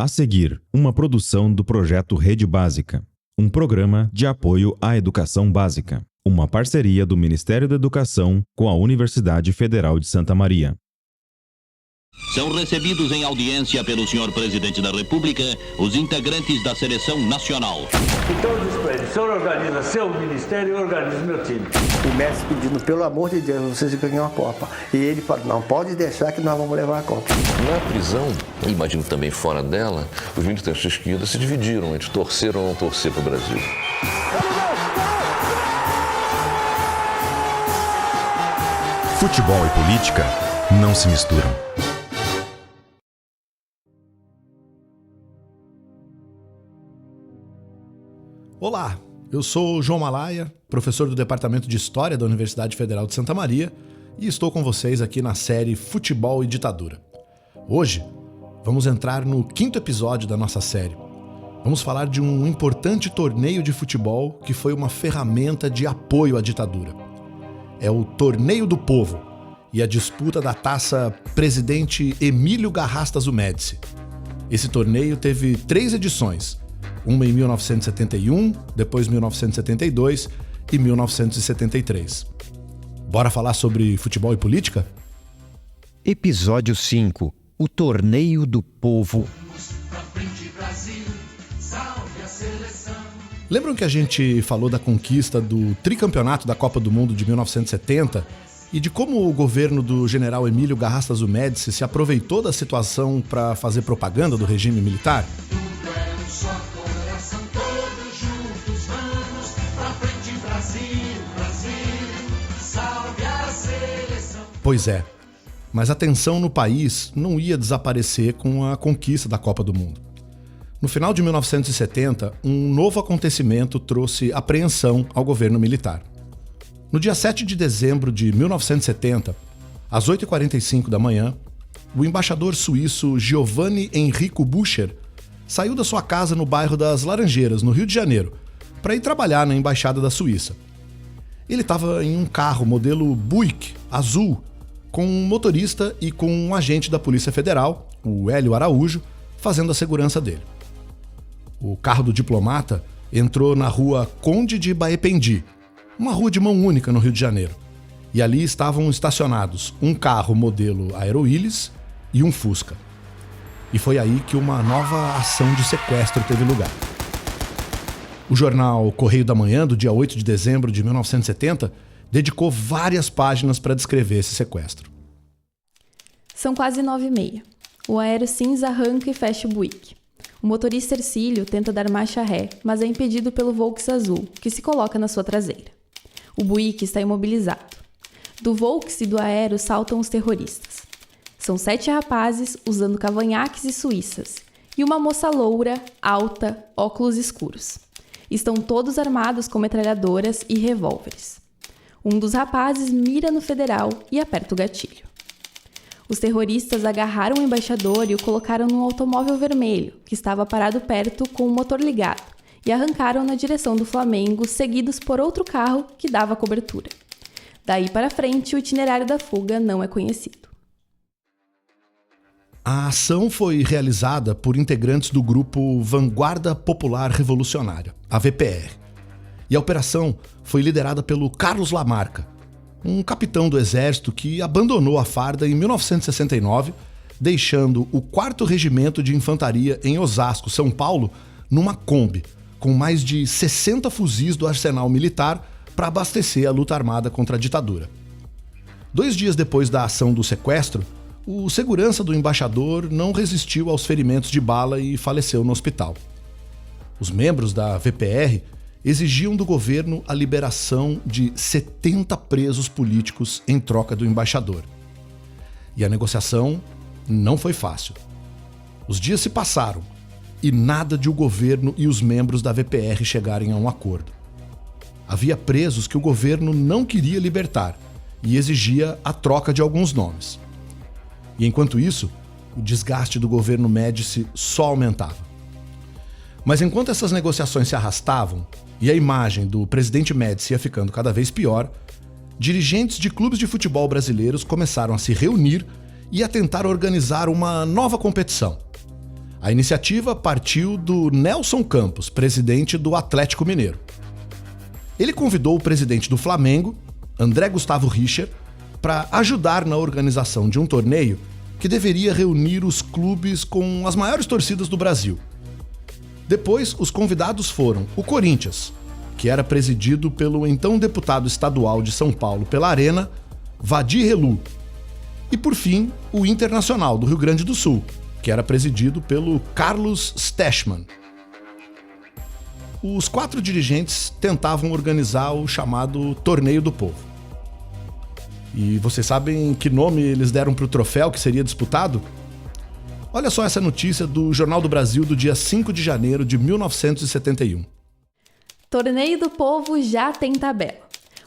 A seguir, uma produção do projeto Rede Básica, um programa de apoio à educação básica, uma parceria do Ministério da Educação com a Universidade Federal de Santa Maria. São recebidos em audiência pelo senhor Presidente da República os integrantes da Seleção Nacional. Então eu disse para ele, o senhor organiza seu ministério e eu organizo meu time. O Messi pedindo, pelo amor de Deus, vocês ganham a Copa. E ele falou, não, pode deixar que nós vamos levar a Copa. Na prisão, eu imagino também fora dela, os militantes de esquerda se dividiram entre torcer ou não torcer para o Brasil. Futebol e política não se misturam. Olá, eu sou João Malaya, professor do Departamento de História da Universidade Federal de Santa Maria e estou com vocês aqui na série Futebol e Ditadura. Hoje, vamos entrar no 5º episódio da nossa série. Vamos falar de um importante torneio de futebol que foi uma ferramenta de apoio à ditadura. É o Torneio do Povo e a disputa da taça Presidente Emílio Garrastazu Médici. Esse torneio teve 3 edições, uma em 1971, depois 1972 e 1973. Bora falar sobre futebol e política? Episódio 5. O Torneio do Povo. Lembram que a gente falou da conquista do tricampeonato da Copa do Mundo de 1970 e de como o governo do general Emílio Garrastazu Médici se aproveitou da situação para fazer propaganda do regime militar? Pois é, mas a tensão no país não ia desaparecer com a conquista da Copa do Mundo. No final de 1970, um novo acontecimento trouxe apreensão ao governo militar. No dia 7 de dezembro de 1970, às 8h45 da manhã, o embaixador suíço Giovanni Enrico Bucher saiu da sua casa no bairro das Laranjeiras, no Rio de Janeiro, para ir trabalhar na Embaixada da Suíça. Ele estava em um carro modelo Buick, azul, com um motorista e com um agente da Polícia Federal, o Hélio Araújo, fazendo a segurança dele. O carro do diplomata entrou na rua Conde de Baependi, uma rua de mão única no Rio de Janeiro, e ali estavam estacionados um carro modelo Aeroílis e um Fusca. E foi aí que uma nova ação de sequestro teve lugar. O jornal Correio da Manhã, do dia 8 de dezembro de 1970, dedicou várias páginas para descrever esse sequestro. São quase 9h30. O aero cinza arranca e fecha o Buick. O motorista Ercílio tenta dar marcha ré, mas é impedido pelo Volks azul, que se coloca na sua traseira. O Buick está imobilizado. Do Volks e do aero saltam os terroristas. São 7 rapazes usando cavanhaques e suíças, e uma moça loura, alta, óculos escuros. Estão todos armados com metralhadoras e revólveres. Um dos rapazes mira no federal e aperta o gatilho. Os terroristas agarraram o embaixador e o colocaram num automóvel vermelho, que estava parado perto com o motor ligado, e arrancaram na direção do Flamengo, seguidos por outro carro que dava cobertura. Daí para frente, o itinerário da fuga não é conhecido. A ação foi realizada por integrantes do grupo Vanguarda Popular Revolucionária, a VPR. E a operação foi liderada pelo Carlos Lamarca, um capitão do exército que abandonou a farda em 1969, deixando o 4º Regimento de Infantaria em Osasco, São Paulo, numa Kombi, com mais de 60 fuzis do arsenal militar para abastecer a luta armada contra a ditadura. 2 dias depois da ação do sequestro, o segurança do embaixador não resistiu aos ferimentos de bala e faleceu no hospital. Os membros da VPR exigiam do governo a liberação de 70 presos políticos em troca do embaixador. E a negociação não foi fácil. Os dias se passaram e nada de o governo e os membros da VPR chegarem a um acordo. Havia presos que o governo não queria libertar e exigia a troca de alguns nomes. E enquanto isso, o desgaste do governo Médici só aumentava. Mas enquanto essas negociações se arrastavam e a imagem do presidente Médici ia ficando cada vez pior, dirigentes de clubes de futebol brasileiros começaram a se reunir e a tentar organizar uma nova competição. A iniciativa partiu do Nelson Campos, presidente do Atlético Mineiro. Ele convidou o presidente do Flamengo, André Gustavo Richer, para ajudar na organização de um torneio que deveria reunir os clubes com as maiores torcidas do Brasil. Depois, os convidados foram o Corinthians, que era presidido pelo então deputado estadual de São Paulo pela Arena, Vadir Relu, e por fim, o Internacional do Rio Grande do Sul, que era presidido pelo Carlos Stechman. Os 4 dirigentes tentavam organizar o chamado Torneio do Povo. E vocês sabem que nome eles deram para o troféu que seria disputado? Olha só essa notícia do Jornal do Brasil do dia 5 de janeiro de 1971. Torneio do Povo já tem tabela.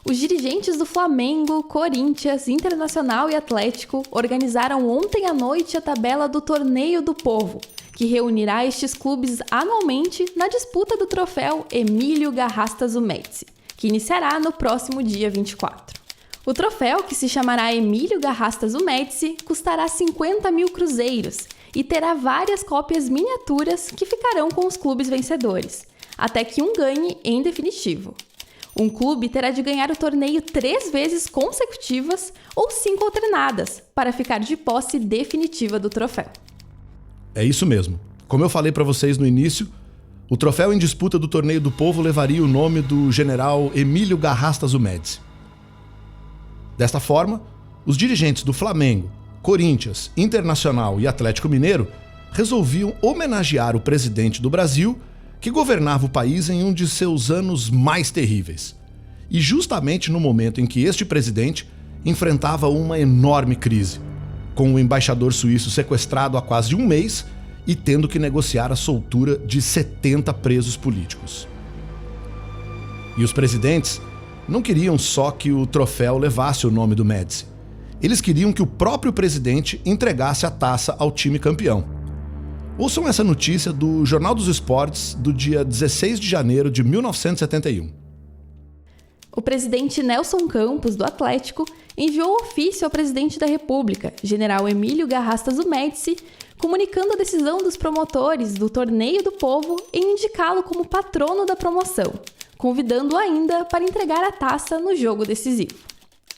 Os dirigentes do Flamengo, Corinthians, Internacional e Atlético organizaram ontem à noite a tabela do Torneio do Povo, que reunirá estes clubes anualmente na disputa do troféu Emílio Garrastazu Médici, que iniciará no próximo dia 24. O troféu, que se chamará Emílio Garrastazu Médici, custará 50 mil cruzeiros e terá várias cópias miniaturas que ficarão com os clubes vencedores, até que um ganhe em definitivo. Um clube terá de ganhar o torneio 3 vezes consecutivas ou 5 alternadas, para ficar de posse definitiva do troféu. É isso mesmo. Como eu falei para vocês no início, o troféu em disputa do Torneio do Povo levaria o nome do general Emílio Garrastazu Médici. Desta forma, os dirigentes do Flamengo, Corinthians, Internacional e Atlético Mineiro resolviam homenagear o presidente do Brasil, que governava o país em um de seus anos mais terríveis. E justamente no momento em que este presidente enfrentava uma enorme crise, com o embaixador suíço sequestrado há quase um mês e tendo que negociar a soltura de 70 presos políticos. E os presidentes não queriam só que o troféu levasse o nome do Médici. Eles queriam que o próprio presidente entregasse a taça ao time campeão. Ouçam essa notícia do Jornal dos Esportes do dia 16 de janeiro de 1971. O presidente Nelson Campos, do Atlético, enviou ofício ao presidente da República, general Emílio Garrastazu Médici, comunicando a decisão dos promotores do Torneio do Povo em indicá-lo como patrono da promoção, convidando-o ainda para entregar a taça no jogo decisivo.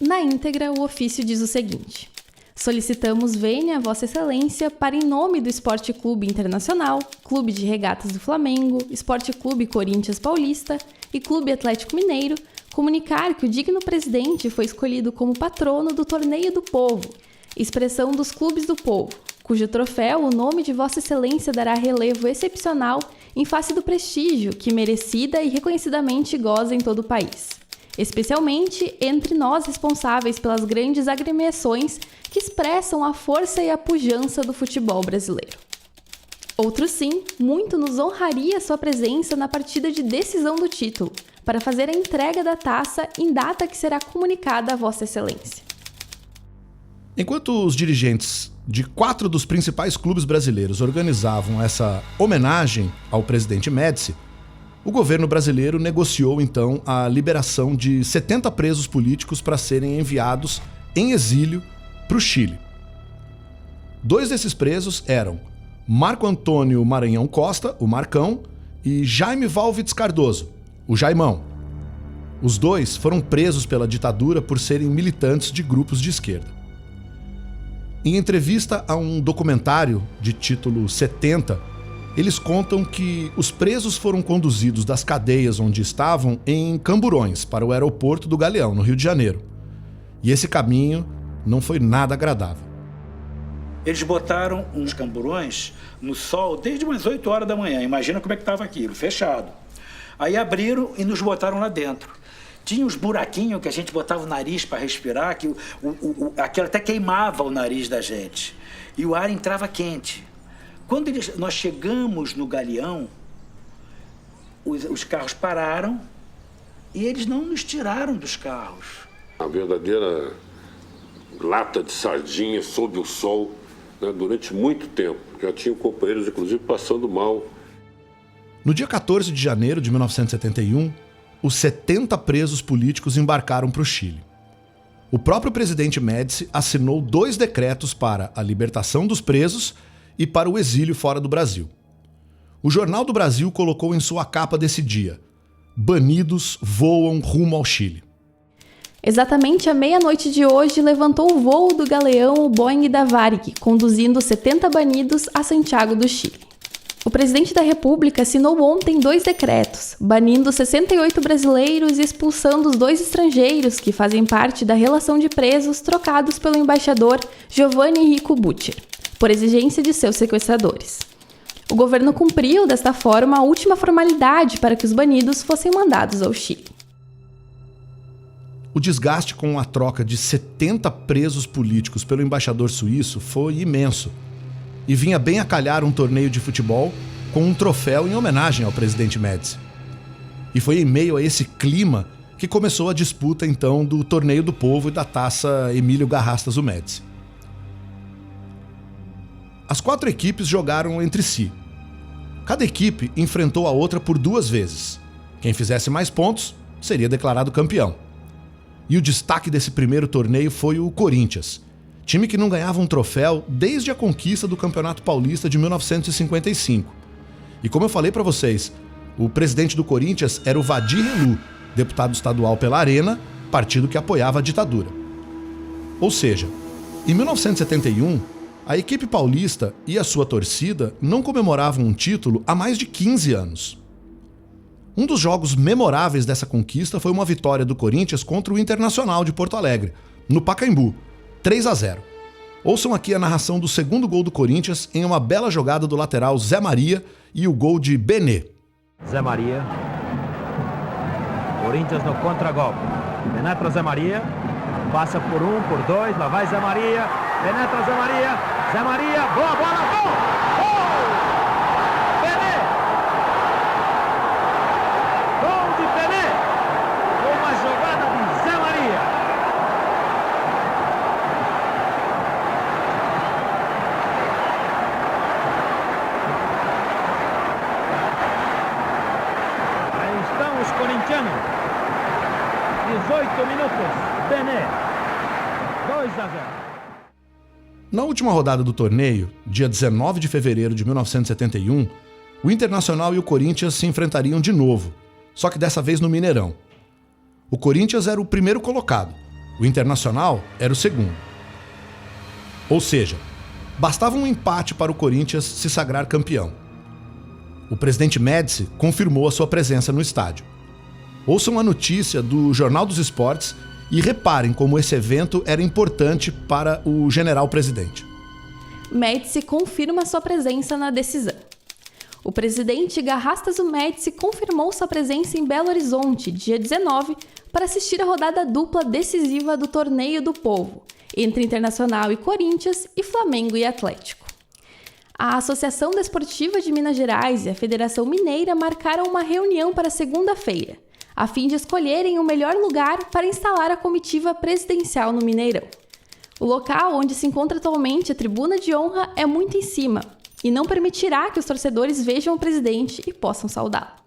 Na íntegra, o ofício diz o seguinte: solicitamos vênia Vossa Excelência para, em nome do Esporte Clube Internacional, Clube de Regatas do Flamengo, Esporte Clube Corinthians Paulista e Clube Atlético Mineiro, comunicar que o digno presidente foi escolhido como patrono do Torneio do Povo, expressão dos clubes do povo, cujo troféu o nome de Vossa Excelência dará relevo excepcional em face do prestígio que merecida e reconhecidamente goza em todo o país, especialmente entre nós responsáveis pelas grandes agremiações que expressam a força e a pujança do futebol brasileiro. Outro sim, muito nos honraria sua presença na partida de decisão do título, para fazer a entrega da taça em data que será comunicada a Vossa Excelência. Enquanto os dirigentes de 4 dos principais clubes brasileiros organizavam essa homenagem ao presidente Médici, o governo brasileiro negociou então a liberação de 70 presos políticos para serem enviados em exílio para o Chile. 2 desses presos eram Marco Antônio Maranhão Costa, o Marcão, e Jaime Valvitz Cardoso, o Jaimão. Os 2 foram presos pela ditadura por serem militantes de grupos de esquerda. Em entrevista a um documentário de título 70, eles contam que os presos foram conduzidos das cadeias onde estavam em Camburões para o aeroporto do Galeão, no Rio de Janeiro. E esse caminho não foi nada agradável. Eles botaram uns camburões no sol desde umas 8 horas da manhã. Imagina como é que estava aquilo, fechado. Aí abriram e nos botaram lá dentro. Tinha uns buraquinhos que a gente botava o nariz para respirar, que aquilo até queimava o nariz da gente. E o ar entrava quente. Quando nós chegamos no Galeão, os carros pararam e eles não nos tiraram dos carros. A verdadeira lata de sardinha sob o sol, né, durante muito tempo. Já tinham companheiros, inclusive, passando mal. No dia 14 de janeiro de 1971, os 70 presos políticos embarcaram para o Chile. O próprio presidente Médici assinou 2 decretos para a libertação dos presos e para o exílio fora do Brasil. o Jornal do Brasil colocou em sua capa desse dia: banidos voam rumo ao Chile. Exatamente à meia-noite de hoje, levantou o voo do galeão Boeing da Varig, conduzindo 70 banidos a Santiago do Chile. O presidente da República assinou ontem 2 decretos, banindo 68 brasileiros e expulsando os 2 estrangeiros que fazem parte da relação de presos trocados pelo embaixador Giovanni Enrico Butcher, por exigência de seus sequestradores. O governo cumpriu, desta forma, a última formalidade para que os banidos fossem mandados ao Chile. O desgaste com a troca de 70 presos políticos pelo embaixador suíço foi imenso e vinha bem a calhar um torneio de futebol com um troféu em homenagem ao presidente Médici. E foi em meio a esse clima que começou a disputa, então, do Torneio do Povo e da Taça Emílio Garrastazu Médici. As 4 equipes jogaram entre si. Cada equipe enfrentou a outra por 2 vezes. Quem fizesse mais pontos seria declarado campeão. E o destaque desse primeiro torneio foi o Corinthians, time que não ganhava um troféu desde a conquista do Campeonato Paulista de 1955. E como eu falei para vocês, o presidente do Corinthians era o Vadir Relu, deputado estadual pela Arena, partido que apoiava a ditadura. Ou seja, em 1971, a equipe paulista e a sua torcida não comemoravam um título há mais de 15 anos. Um dos jogos memoráveis dessa conquista foi uma vitória do Corinthians contra o Internacional de Porto Alegre, no Pacaembu, 3-0. Ouçam aqui a narração do segundo gol do Corinthians em uma bela jogada do lateral Zé Maria e o gol de Benê. Zé Maria. Corinthians no contragolpe. Penetra Zé Maria. Passa por 1, por 2. Lá vai Zé Maria. Penetra Zé Maria. Zé Maria. Boa bola. Gol! Gol! Benê! Gol de Benê! Uma jogada de Zé Maria. Aí estão os corintianos. 18 minutos. Benê. 2-0. Na última rodada do torneio, dia 19 de fevereiro de 1971, o Internacional e o Corinthians se enfrentariam de novo, só que dessa vez no Mineirão. O Corinthians era o primeiro colocado, o Internacional era o segundo. Ou seja, bastava um empate para o Corinthians se sagrar campeão. O presidente Médici confirmou a sua presença no estádio. Ouçam a notícia do Jornal dos Esportes e reparem como esse evento era importante para o general-presidente. Médici confirma sua presença na decisão. O presidente Garrastazu Médici confirmou sua presença em Belo Horizonte, dia 19, para assistir a rodada dupla decisiva do Torneio do Povo, entre Internacional e Corinthians e Flamengo e Atlético. A Associação Desportiva de Minas Gerais e a Federação Mineira marcaram uma reunião para segunda-feira, a fim de escolherem o melhor lugar para instalar a comitiva presidencial no Mineirão. O local onde se encontra atualmente a tribuna de honra é muito em cima e não permitirá que os torcedores vejam o presidente e possam saudá-lo.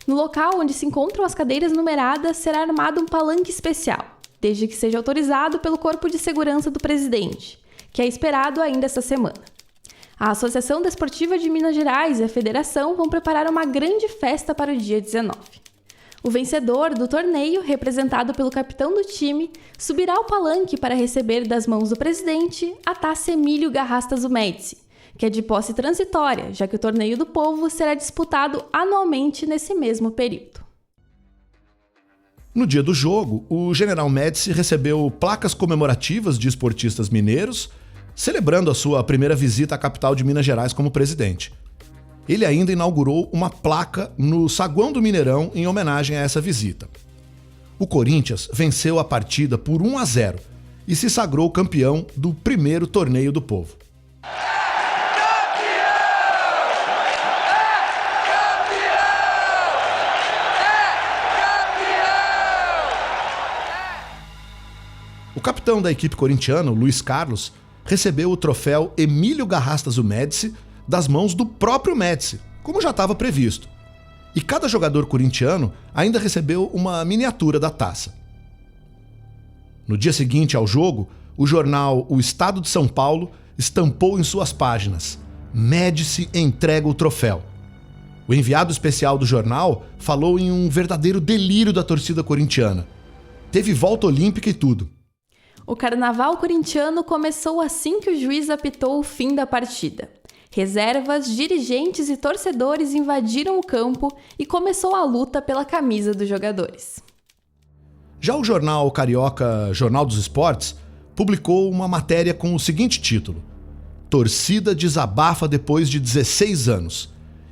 No local onde se encontram as cadeiras numeradas será armado um palanque especial, desde que seja autorizado pelo Corpo de Segurança do Presidente, que é esperado ainda esta semana. A Associação Desportiva de Minas Gerais e a Federação vão preparar uma grande festa para o dia 19. O vencedor do torneio, representado pelo capitão do time, subirá ao palanque para receber das mãos do presidente a Taça Emílio Garrastazu Médici, que é de posse transitória, já que o Torneio do Povo será disputado anualmente nesse mesmo período. No dia do jogo, o general Médici recebeu placas comemorativas de esportistas mineiros, celebrando a sua primeira visita à capital de Minas Gerais como presidente. Ele ainda inaugurou uma placa no saguão do Mineirão em homenagem a essa visita. O Corinthians venceu a partida por 1-0 e se sagrou campeão do primeiro Torneio do Povo. O capitão da equipe corintiana, Luiz Carlos, recebeu o troféu Emílio Garrastazu Médici das mãos do próprio Médici, como já estava previsto. E cada jogador corintiano ainda recebeu uma miniatura da taça. No dia seguinte ao jogo, o jornal O Estado de São Paulo estampou em suas páginas: Médici entrega o troféu. O enviado especial do jornal falou em um verdadeiro delírio da torcida corintiana. Teve volta olímpica e tudo. O carnaval corintiano começou assim que o juiz apitou o fim da partida. Reservas, dirigentes e torcedores invadiram o campo e começou a luta pela camisa dos jogadores. Já o jornal carioca Jornal dos Esportes publicou uma matéria com o seguinte título: Torcida desabafa depois de 16 anos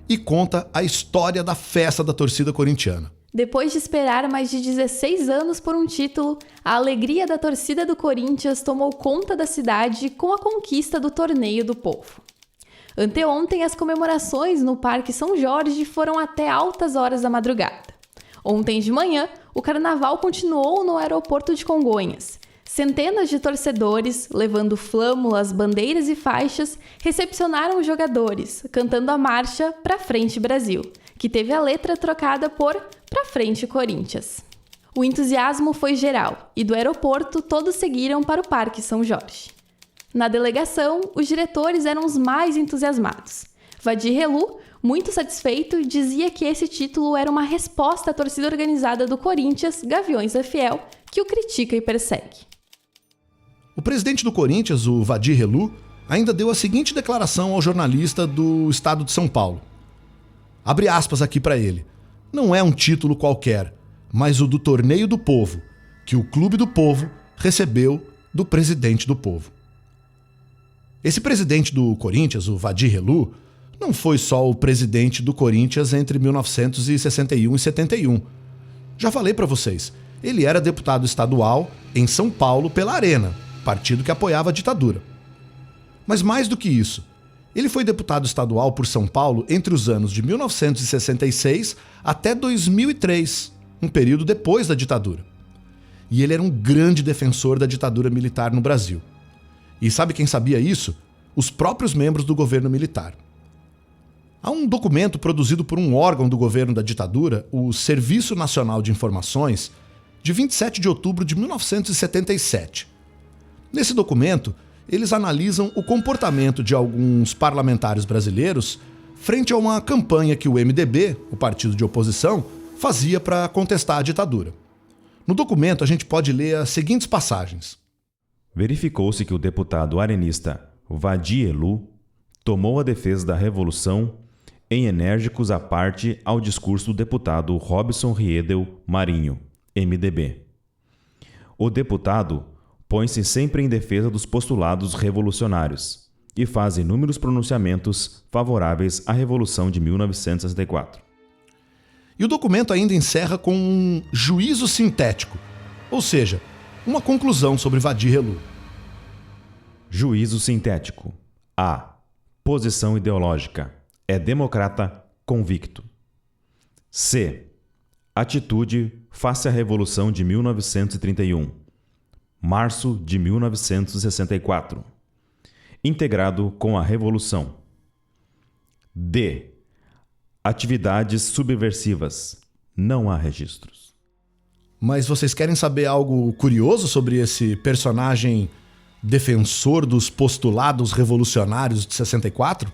e conta a história da festa da torcida corintiana. Depois de esperar mais de 16 anos por um título, a alegria da torcida do Corinthians tomou conta da cidade com a conquista do Torneio do Povo. Anteontem, as comemorações no Parque São Jorge foram até altas horas da madrugada. Ontem de manhã, o carnaval continuou no aeroporto de Congonhas. Centenas de torcedores, levando flâmulas, bandeiras e faixas, recepcionaram os jogadores, cantando a marcha Pra Frente Brasil, que teve a letra trocada por Pra Frente Corinthians. O entusiasmo foi geral e do aeroporto todos seguiram para o Parque São Jorge. Na delegação, os diretores eram os mais entusiasmados. Vadir Helu, muito satisfeito, dizia que esse título era uma resposta à torcida organizada do Corinthians, Gaviões da Fiel, que o critica e persegue. O presidente do Corinthians, o Vadir Helu, ainda deu a seguinte declaração ao jornalista do estado de São Paulo. Abre aspas aqui para ele. Não é um título qualquer, mas o do Torneio do Povo, que o Clube do Povo recebeu do presidente do povo. Esse presidente do Corinthians, o Vadir Helu, não foi só o presidente do Corinthians entre 1961 e 71. Já falei para vocês, ele era deputado estadual em São Paulo pela Arena, partido que apoiava a ditadura. Mas mais do que isso, ele foi deputado estadual por São Paulo entre os anos de 1966 até 2003, um período depois da ditadura. E ele era um grande defensor da ditadura militar no Brasil. E sabe quem sabia isso? Os próprios membros do governo militar. Há um documento produzido por um órgão do governo da ditadura, o Serviço Nacional de Informações, de 27 de outubro de 1977. Nesse documento, eles analisam o comportamento de alguns parlamentares brasileiros frente a uma campanha que o MDB, o partido de oposição, fazia para contestar a ditadura. No documento, a gente pode ler as seguintes passagens. Verificou-se que o deputado arenista Vadir Helu tomou a defesa da Revolução em enérgicos à parte ao discurso do deputado Robson Riedel Marinho, MDB. O deputado põe-se sempre em defesa dos postulados revolucionários e faz inúmeros pronunciamentos favoráveis à Revolução de 1964. E o documento ainda encerra com um juízo sintético, ou seja, uma conclusão sobre Vadir Helu. Juízo sintético. A. Posição ideológica. É democrata convicto. C. Atitude face à Revolução de 1931. Março de 1964. Integrado com a Revolução. D. Atividades subversivas. Não há registros. Mas vocês querem saber algo curioso sobre esse personagem defensor dos postulados revolucionários de 64?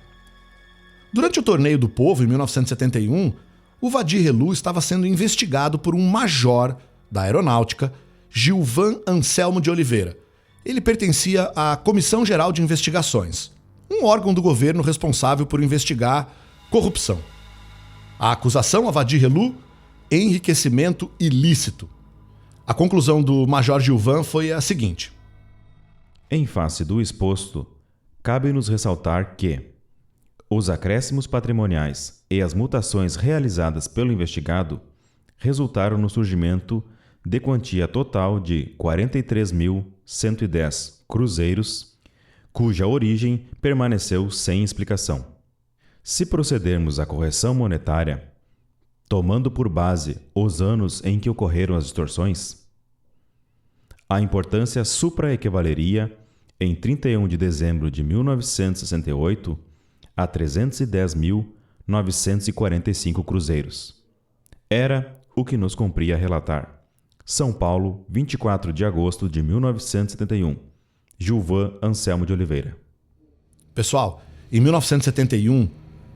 Durante o Torneio do Povo, em 1971, o Vadir Helu estava sendo investigado por um major da Aeronáutica, Gilvan Anselmo de Oliveira. Ele pertencia à Comissão Geral de Investigações, um órgão do governo responsável por investigar corrupção. A acusação a Vadir Helu? Enriquecimento ilícito. A conclusão do Major Gilvan foi a seguinte. Em face do exposto, cabe-nos ressaltar que os acréscimos patrimoniais e as mutações realizadas pelo investigado resultaram no surgimento de quantia total de 43.110 cruzeiros, cuja origem permaneceu sem explicação. Se procedermos à correção monetária, tomando por base os anos em que ocorreram as distorções, a importância supraequivaleria em 31 de dezembro de 1968 a 310.945 cruzeiros. Era o que nos cumpria relatar. São Paulo, 24 de agosto de 1971. Gilvan Anselmo de Oliveira. Pessoal, em 1971,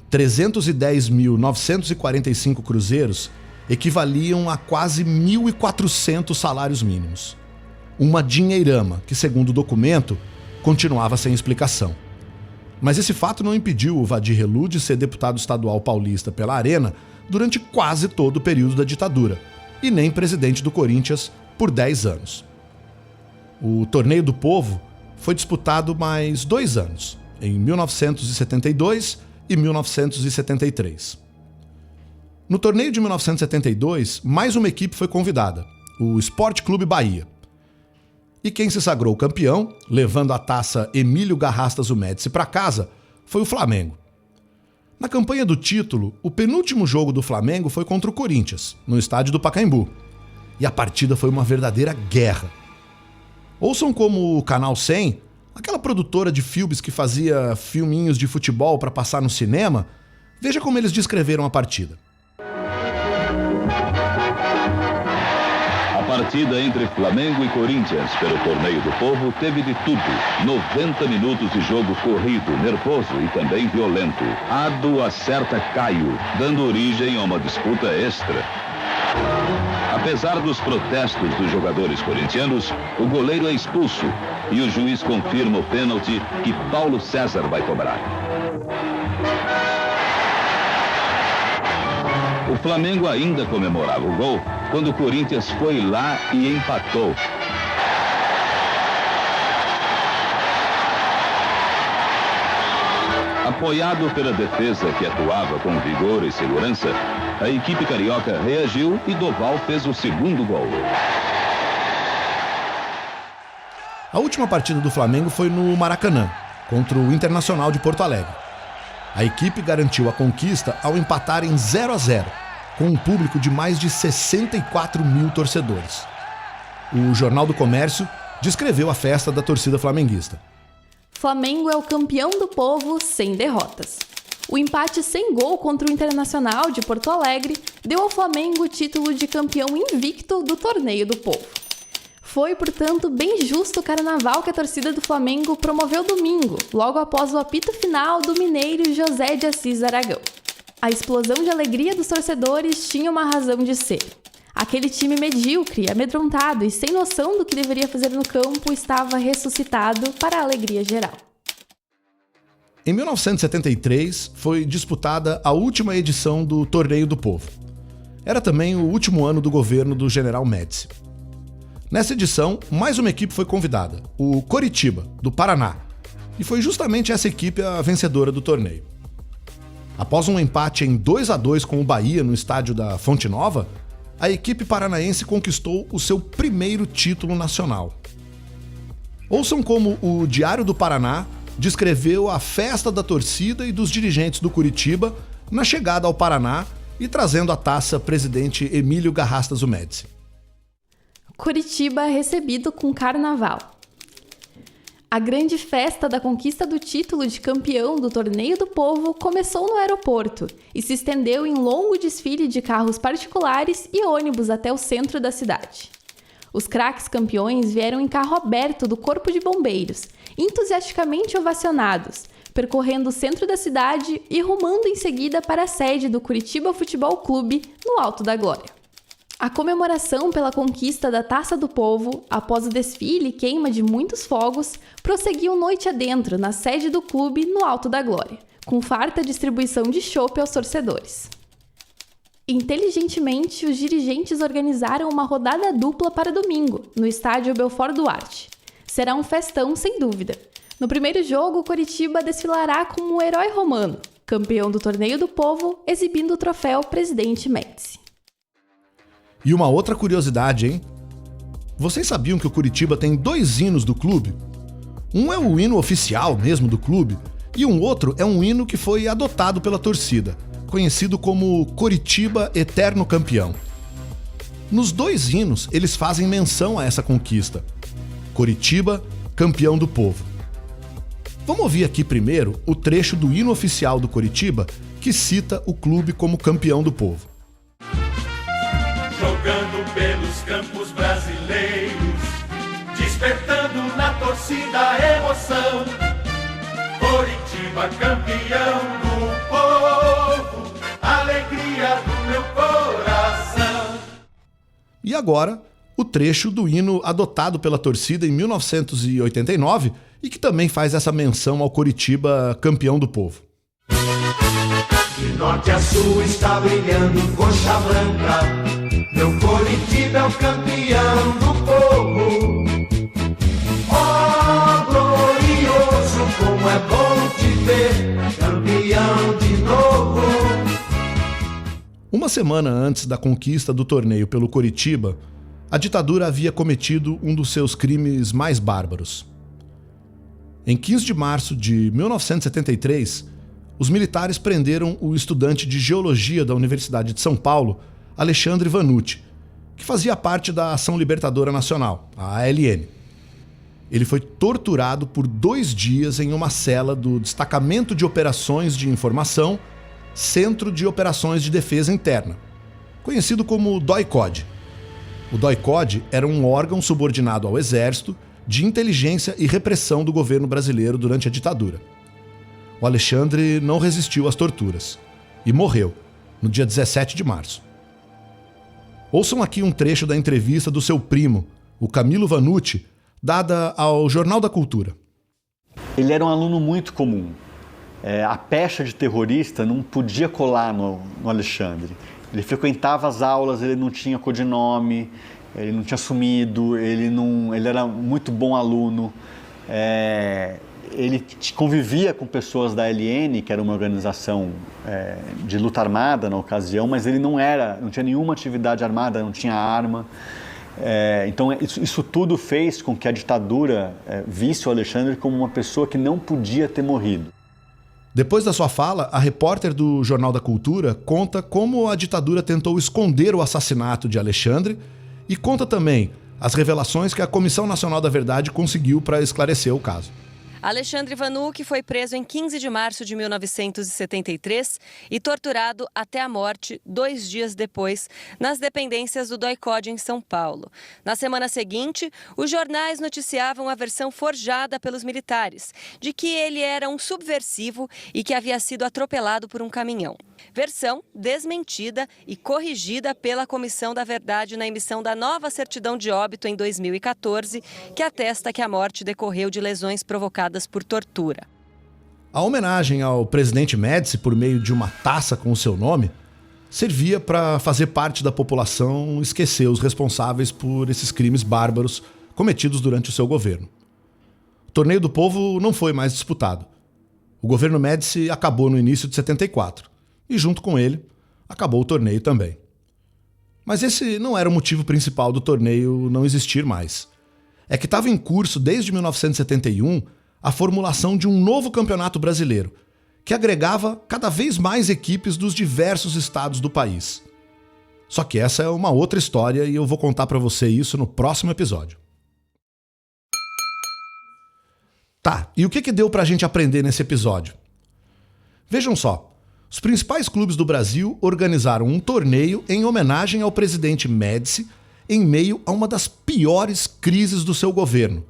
310.945 cruzeiros equivaliam a quase 1.400 salários mínimos. Uma dinheirama que, segundo o documento, continuava sem explicação. Mas esse fato não impediu o Valdir Helú de ser deputado estadual paulista pela Arena durante quase todo o período da ditadura, e nem presidente do Corinthians por 10 anos. O Torneio do Povo foi disputado mais 2 anos, em 1972 e 1973. No torneio de 1972, mais uma equipe foi convidada, o Sport Clube Bahia. E quem se sagrou campeão, levando a taça Emílio Garrastazu Médici para casa, foi o Flamengo. Na campanha do título, o penúltimo jogo do Flamengo foi contra o Corinthians, no estádio do Pacaembu. E a partida foi uma verdadeira guerra. Ouçam como o Canal 100, aquela produtora de filmes que fazia filminhos de futebol para passar no cinema, veja como eles descreveram a partida. A partida entre Flamengo e Corinthians pelo Torneio do Povo teve de tudo. 90 minutos de jogo corrido, nervoso e também violento. Ado acerta Caio, dando origem a uma disputa extra. Apesar dos protestos dos jogadores corintianos, o goleiro é expulso e o juiz confirma o pênalti que Paulo César vai cobrar. O Flamengo ainda comemorava o gol quando o Corinthians foi lá e empatou. Apoiado pela defesa que atuava com vigor e segurança, a equipe carioca reagiu e Doval fez o segundo gol. A última partida do Flamengo foi no Maracanã, contra o Internacional de Porto Alegre. A equipe garantiu a conquista ao empatar em 0-0, com um público de mais de 64 mil torcedores. O Jornal do Comércio descreveu a festa da torcida flamenguista. Flamengo é o campeão do povo sem derrotas. O empate sem gol contra o Internacional de Porto Alegre deu ao Flamengo o título de campeão invicto do Torneio do Povo. Foi, portanto, bem justo o carnaval que a torcida do Flamengo promoveu domingo, logo após o apito final do mineiro José de Assis Aragão. A explosão de alegria dos torcedores tinha uma razão de ser. Aquele time medíocre, amedrontado e sem noção do que deveria fazer no campo estava ressuscitado para a alegria geral. Em 1973, foi disputada a última edição do Torneio do Povo. Era também o último ano do governo do General Médici. Nessa edição, mais uma equipe foi convidada, o Coritiba, do Paraná, e foi justamente essa equipe a vencedora do torneio. Após um empate em 2-2 com o Bahia no estádio da Fonte Nova, a equipe paranaense conquistou o seu primeiro título nacional. Ouçam como o Diário do Paraná descreveu a festa da torcida e dos dirigentes do Coritiba na chegada ao Paraná e trazendo a taça presidente Emílio Garrastazu Médici. Coritiba recebido com carnaval. A grande festa da conquista do título de campeão do Torneio do Povo começou no aeroporto e se estendeu em longo desfile de carros particulares e ônibus até o centro da cidade. Os craques campeões vieram em carro aberto do Corpo de Bombeiros, entusiasticamente ovacionados, percorrendo o centro da cidade e rumando em seguida para a sede do Curitiba Futebol Clube, no Alto da Glória. A comemoração pela conquista da Taça do Povo, após o desfile e queima de muitos fogos, prosseguiu noite adentro na sede do clube no Alto da Glória, com farta distribuição de chopp aos torcedores. Inteligentemente, os dirigentes organizaram uma rodada dupla para domingo, no estádio Belfort Duarte. Será um festão, sem dúvida. No primeiro jogo, o Coritiba desfilará como um herói romano, campeão do Torneio do Povo, exibindo o troféu Presidente Médici. E uma outra curiosidade, hein? Vocês sabiam que o Coritiba tem 2 hinos do clube? Um é o hino oficial mesmo do clube, e um outro é um hino que foi adotado pela torcida, conhecido como Coritiba Eterno Campeão. Nos 2 hinos, eles fazem menção a essa conquista. Coritiba, campeão do povo. Vamos ouvir aqui primeiro o trecho do hino oficial do Coritiba, que cita o clube como campeão do povo. Jogando pelos campos brasileiros, despertando na torcida a emoção. Coritiba, campeão do povo. E agora, o trecho do hino adotado pela torcida em 1989 e que também faz essa menção ao Coritiba campeão do povo. De norte a sul está brilhando coxa branca, meu Coritiba é o campeão do povo. Oh, glorioso, como é bom te ver, campeão de novo. Uma semana antes da conquista do torneio pelo Coritiba, a ditadura havia cometido um dos seus crimes mais bárbaros. Em 15 de março de 1973, os militares prenderam o estudante de geologia da Universidade de São Paulo, Alexandre Vanucci, que fazia parte da Ação Libertadora Nacional, a ALN. Ele foi torturado por 2 dias em uma cela do Destacamento de Operações de Informação, Centro de Operações de Defesa Interna, conhecido como DOI-CODE. O DOI-CODE era um órgão subordinado ao Exército de inteligência e repressão do governo brasileiro durante a ditadura. O Alexandre não resistiu às torturas e morreu no dia 17 de março. Ouçam aqui um trecho da entrevista do seu primo, o Camilo Vanucci, dada ao Jornal da Cultura. Ele era um aluno muito comum. A pecha de terrorista não podia colar no Alexandre. Ele frequentava as aulas, ele não tinha codinome, ele não tinha sumido, ele era muito bom aluno. Ele convivia com pessoas da ALN, que era uma organização de luta armada na ocasião, mas ele não tinha nenhuma atividade armada, não tinha arma. Então isso tudo fez com que a ditadura visse o Alexandre como uma pessoa que não podia ter morrido. Depois da sua fala, a repórter do Jornal da Cultura conta como a ditadura tentou esconder o assassinato de Alexandre e conta também as revelações que a Comissão Nacional da Verdade conseguiu para esclarecer o caso. Alexandre Vanucci foi preso em 15 de março de 1973 e torturado até a morte 2 dias depois, nas dependências do DOI-CODE em São Paulo. Na semana seguinte, os jornais noticiavam a versão forjada pelos militares, de que ele era um subversivo e que havia sido atropelado por um caminhão. Versão desmentida e corrigida pela Comissão da Verdade na emissão da nova certidão de óbito em 2014, que atesta que a morte decorreu de lesões provocadas por tortura. A homenagem ao presidente Médici por meio de uma taça com o seu nome servia para fazer parte da população esquecer os responsáveis por esses crimes bárbaros cometidos durante o seu governo. O Torneio do Povo não foi mais disputado. O governo Médici acabou no início de 74 e, junto com ele, acabou o torneio também. Mas esse não era o motivo principal do torneio não existir mais. É que estava em curso desde 1971 a formulação de um novo campeonato brasileiro, que agregava cada vez mais equipes dos diversos estados do país. Só que essa é uma outra história e eu vou contar para você isso no próximo episódio. Tá, e o que deu pra gente aprender nesse episódio? Vejam só, os principais clubes do Brasil organizaram um torneio em homenagem ao presidente Médici em meio a uma das piores crises do seu governo,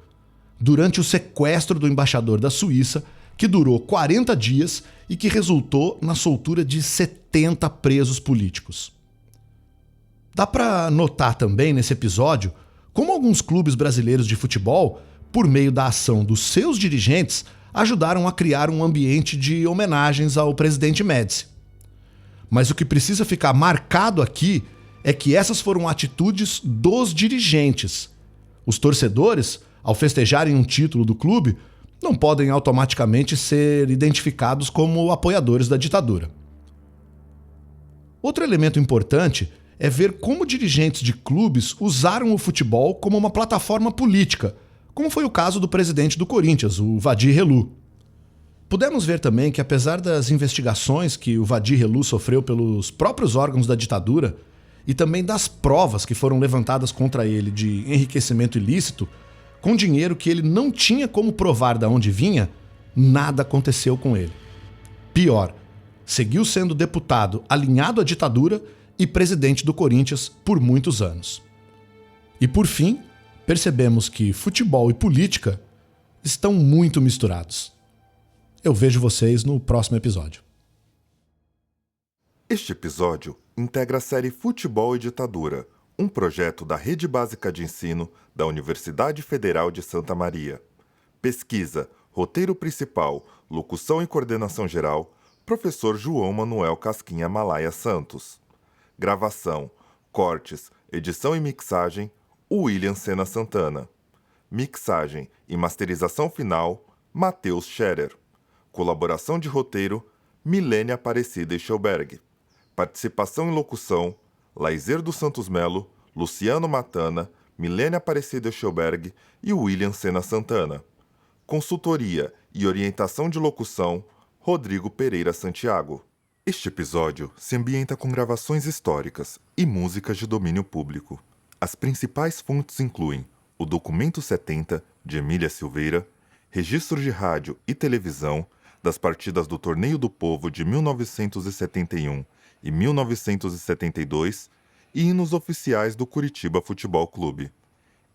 durante o sequestro do embaixador da Suíça, que durou 40 dias e que resultou na soltura de 70 presos políticos. Dá para notar também nesse episódio como alguns clubes brasileiros de futebol, por meio da ação dos seus dirigentes, ajudaram a criar um ambiente de homenagens ao presidente Médici. Mas o que precisa ficar marcado aqui é que essas foram atitudes dos dirigentes. Os torcedores, ao festejarem um título do clube, não podem automaticamente ser identificados como apoiadores da ditadura. Outro elemento importante é ver como dirigentes de clubes usaram o futebol como uma plataforma política, como foi o caso do presidente do Corinthians, o Wadir Helú. Pudemos ver também que, apesar das investigações que o Wadir Helú sofreu pelos próprios órgãos da ditadura e também das provas que foram levantadas contra ele de enriquecimento ilícito, com dinheiro que ele não tinha como provar de onde vinha, nada aconteceu com ele. Pior, seguiu sendo deputado alinhado à ditadura e presidente do Corinthians por muitos anos. E por fim, percebemos que futebol e política estão muito misturados. Eu vejo vocês no próximo episódio. Este episódio integra a série Futebol e Ditadura, um projeto da Rede Básica de Ensino da Universidade Federal de Santa Maria. Pesquisa, roteiro principal, locução e coordenação geral, professor João Manuel Casquinha Malaya Santos. Gravação, cortes, edição e mixagem, William Sena Santana. Mixagem e masterização final, Matheus Scherer. Colaboração de roteiro, Milene Aparecida Eichelberg. Participação em locução, Laizer dos Santos Melo, Luciano Matana, Milene Aparecida Eichelberg e William Sena Santana. Consultoria e orientação de locução, Rodrigo Pereira Santiago. Este episódio se ambienta com gravações históricas e músicas de domínio público. As principais fontes incluem o Documento 70, de Emília Silveira, registros de rádio e televisão das partidas do Torneio do Povo de 1971 e 1972 e hinos oficiais do Curitiba Futebol Clube.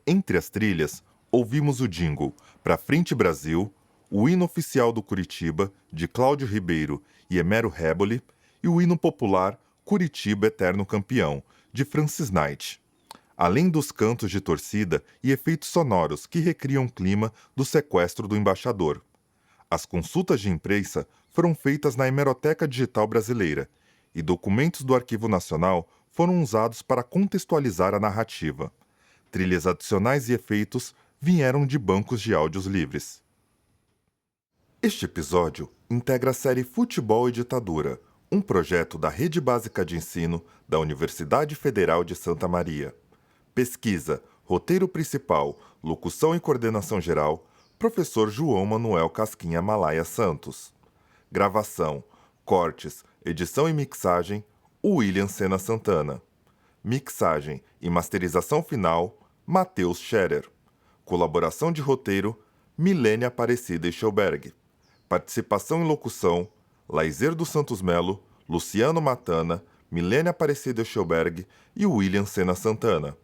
Entre as trilhas, ouvimos o jingle Pra Frente Brasil, o hino oficial do Curitiba, de Cláudio Ribeiro e Emero Reboli, e o hino popular Curitiba Eterno Campeão, de Francis Knight. Além dos cantos de torcida e efeitos sonoros que recriam o clima do sequestro do embaixador. As consultas de imprensa foram feitas na Hemeroteca Digital Brasileira e documentos do Arquivo Nacional foram usados para contextualizar a narrativa. Trilhas adicionais e efeitos vieram de bancos de áudios livres. Este episódio integra a série Futebol e Ditadura, um projeto da Rede Básica de Ensino da Universidade Federal de Santa Maria. Pesquisa, roteiro principal, locução e coordenação geral, professor João Manuel Casquinha Malaya Santos. Gravação, cortes, edição e mixagem, William Sena Santana. Mixagem e masterização final, Matheus Scherer. Colaboração de roteiro, Milene Aparecida Eichelberg. Participação em locução, Laizer dos Santos Melo, Luciano Matana, Milene Aparecida Eichelberg e William Sena Santana.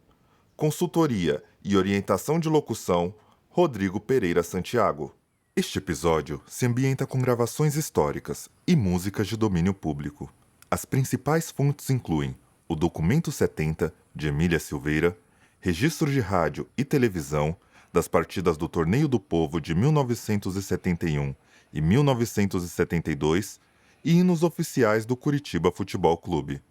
Consultoria e orientação de locução, Rodrigo Pereira Santiago. Este episódio se ambienta com gravações históricas e músicas de domínio público. As principais fontes incluem o Documento 70, de Emília Silveira, registros de rádio e televisão das partidas do Torneio do Povo de 1971 e 1972 e hinos oficiais do Curitiba Futebol Clube.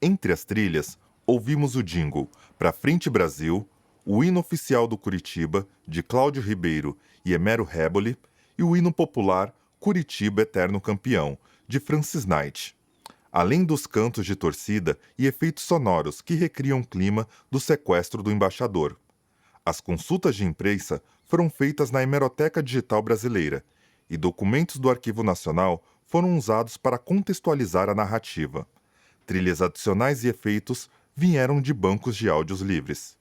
Entre as trilhas, ouvimos o jingle Pra Frente Brasil, o hino oficial do Curitiba, de Cláudio Ribeiro e Emero Reboli, e o hino popular Curitiba Eterno Campeão, de Francis Knight. Além dos cantos de torcida e efeitos sonoros que recriam o clima do sequestro do embaixador. As consultas de imprensa foram feitas na Hemeroteca Digital Brasileira e documentos do Arquivo Nacional foram usados para contextualizar a narrativa. Trilhas adicionais e efeitos vieram de bancos de áudios livres.